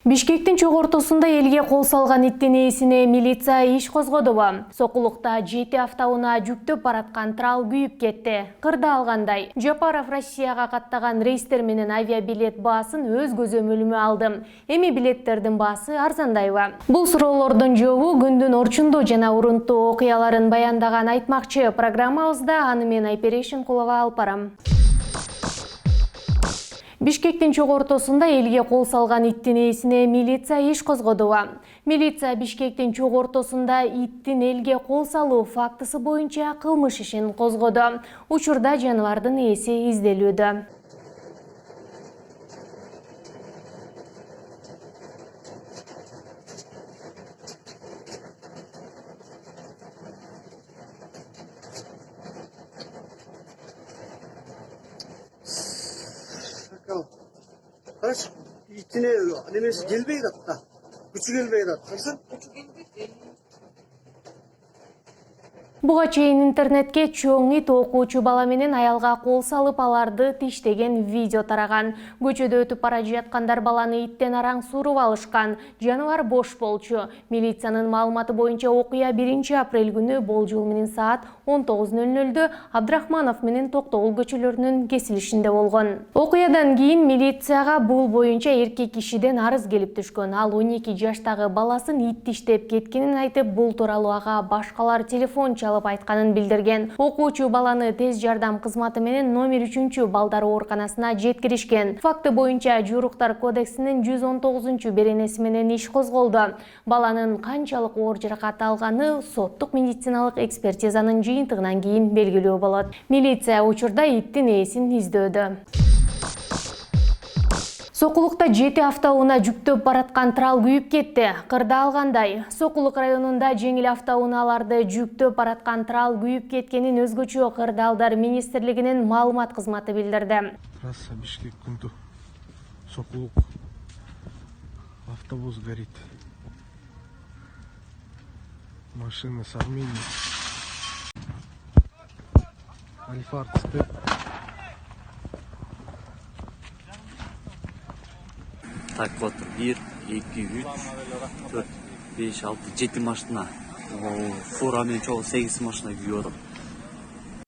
Бишкектин чок ортосунда элге кол салган иттин ээсине милиция иш козгодубу. Сокулукта 7 автоунаа жүктөп бараткан трал күйүп кетти. Кырда алгандай, Жапаров Россияга каттаган рейстер менен авиабилет баасын өз көзөмөлүмө алдым. Эми билеттердин баасы арзандайбы? Бул суроолордун жообу күндүн орчундуу жана урунттуу окуяларын баяндаган айтмакчы программабызда. Аны мен Айперешин Кулова алып барам. Бишкектин чок ортосунда элге кол салган иттин ээсине милиция иш козгодубу. Милиция Бишкектин чок ортосунда иттин элге кол салуу фактысы боюнча кылмыш ишин козгоду. Учурда жаныбардын ээси изделүүдө. Kaç itine nemesi gelmeyi da gücü gelmeyi da kırsan. Буга чейин интернетке чоң ит окуучу бала менен аялга кол салып аларды тиштеген видео тараган. Көчөдө өтүп бара жаткандар баланы иттен араң суруп алышкан. Жаныбар бош болчу. Милициянын маалыматы боюнча окуя 1 апрель күнү болжол менен саат 19:00 Абдрахманов менен Токтогул көчөлөрүнүн кесилишинде болгон. Окуядан кийин милицияга бул боюнча эркек кишиден арыз келип түшкөн. Ал 12 жаштагы баласын ит тиштеп кеткенин айтып, бул тууралуу ага башкалар телефон чалып айтканын билдирген. Окуучу баланы тез жардам кызматы менен номер 3 балдар ооруканасына жеткиришкен. Факты боюнча Журуктар кодексинин 119 беренеси менен иш козголду. Баланын канчалык оор жаракат алганы соттук медициналык экспертизанын жыйынтыгынан кийин белгилүү болот. Милиция учурда иттин ээсин издөөдө. Сокулукта 7 автоунаа жүктөп бараткан трал күйүп кетти. Кырда алгандай, Сокулук районунда жеңил автоунааларды жүктөп бараткан трал күйүп кеткенин өзгөчө Кырдаалдар министрлигинин маалымат кызматы билдирди. Трасса Бишкек Кунту, Сокулук, автобус горит. Машина с Армении. Альфард стоит. Так вот, 1, 2, 3, 4, 5, 6, 7 машина. Фура менен чогуу 8 машина күйүп атат.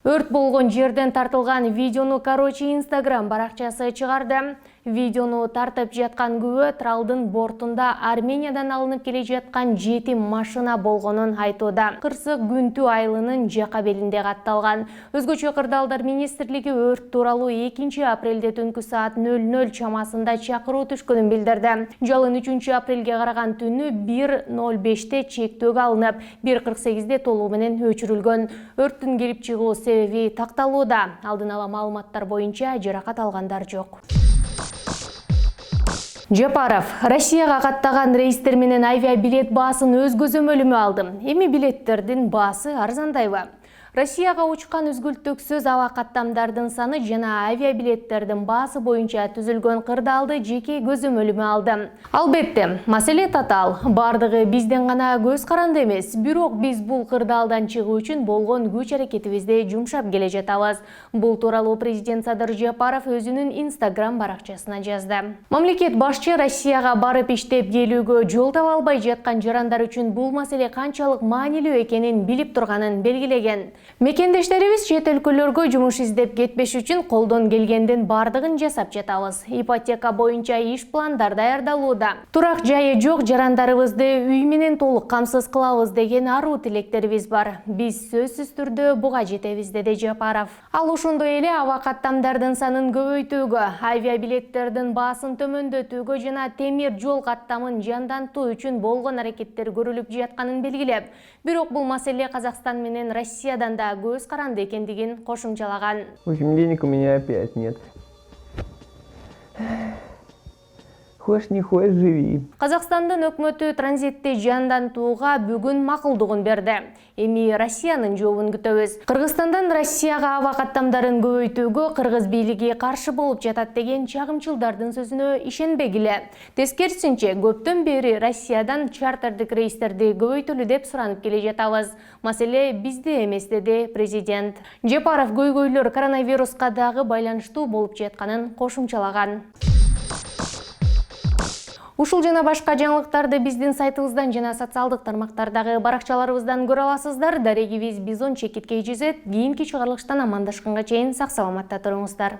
Өрт болгон жерден тартылган видеону Instagram баракчасы чыгарды. Видеону тартып жаткан күбө тралдын бортунда Армениядан алынып келе жаткан 7 машина болгонун айтууда. Кырсык Күнтү айылынын жака белинде катталган. Өзгөчө Кырдаалдар министрлиги өрт тууралуу 2 апрелде түнкү саат 00 чамасында чакыруу түшкөнүн билдирди. Жалын 3 апрелге караган түнү 1:05 чектөөгө алынып, 1:48 толугу менен өчүрүлгөн. Өрттүн келип чыгуу себеби такталууда. Алдын ала маалыматтар боюнча жаракат алгандар жок. Жапаров Россияга каттаган рейстер менен авиабилет баасын өз көзөмөлүмө алдым. Эми билеттердин баасы арзандайбы? Россияга учкан үзгүлтүксүз аба каттамдардын саны жана авиабилеттердин баасы боюнча түзүлгөн кырдаалды жеке көзөмөлүмө алдым. Албетте, маселе татаал. Бардыгы бизден гана көз каранды эмес. Бирок биз бул кырдаалдан чыгуу үчүн болгон күч аракетибизди жумшап келе жатабыз. Бул тууралуу президент Садыр Жапаров өзүнүн Instagram баракчасына жазды. Мамлекет башчы Россияга барып иштеп келүүгө жол таба албай жаткан жарандар үчүн бул маселе канчалык маанилүү экенин билип турганын белгилеген. Мекендештерибиз чет өлкөлөргө жумуш издеп кетпеш үчүн колдон келгендин бардыгын жасап жатабыз. Ипотека боюнча иш пландар даярдалууда. Турак жайы жок жарандарыбызды үй менен толук камсыз кылабыз деген аруу тилектерибиз бар. Биз сөзсүз түрдө буга жетебиз, деди Жапаров. Ал ошондой эле аба каттамдардын санын көбөйтүүгө, авиабилеттердин баасын төмөндөтүүгө жана темир жол каттамын жандантуу үчүн болгон аракеттер көрүлүп жатканын белгилеп, бирок бул маселе Казакстан менен Россиядан да көз каранды экендигин кошумчалаган. В общем, денег у меня опять нет. Хош не хош, живи. Казакстандын өкмөтү транзитти жандантууга бүгүн макулдугун берди. Эми Россиянын жообун күтөбүз. Кыргызстандан Россияга аба каттамдарын көбөйтүүгө кыргыз бийлиги каршы болуп жатат деген чагымчылдардын сөзүнө ишенбегиле. Тескерисинче, көптөн бери Россиядан чартердик рейстерди көбөйтөлү деп суранып келе жатабыз. Маселе бизде эмес, деди президент. Жапаров көйгөйлөр коронавируска дагы байланыштуу болуп жатканын кошумчалаган. Ушул жана башка жаңылыктарды биздин сайтыбыздан жана социалдык тармактардагы баракчаларыбыздан көрө аласыздар. Дарегибиз Бизон Чекиткей жүзөт. Кийинки чыгарылыштан амандашканга чейин сак саламатта туруңуздар.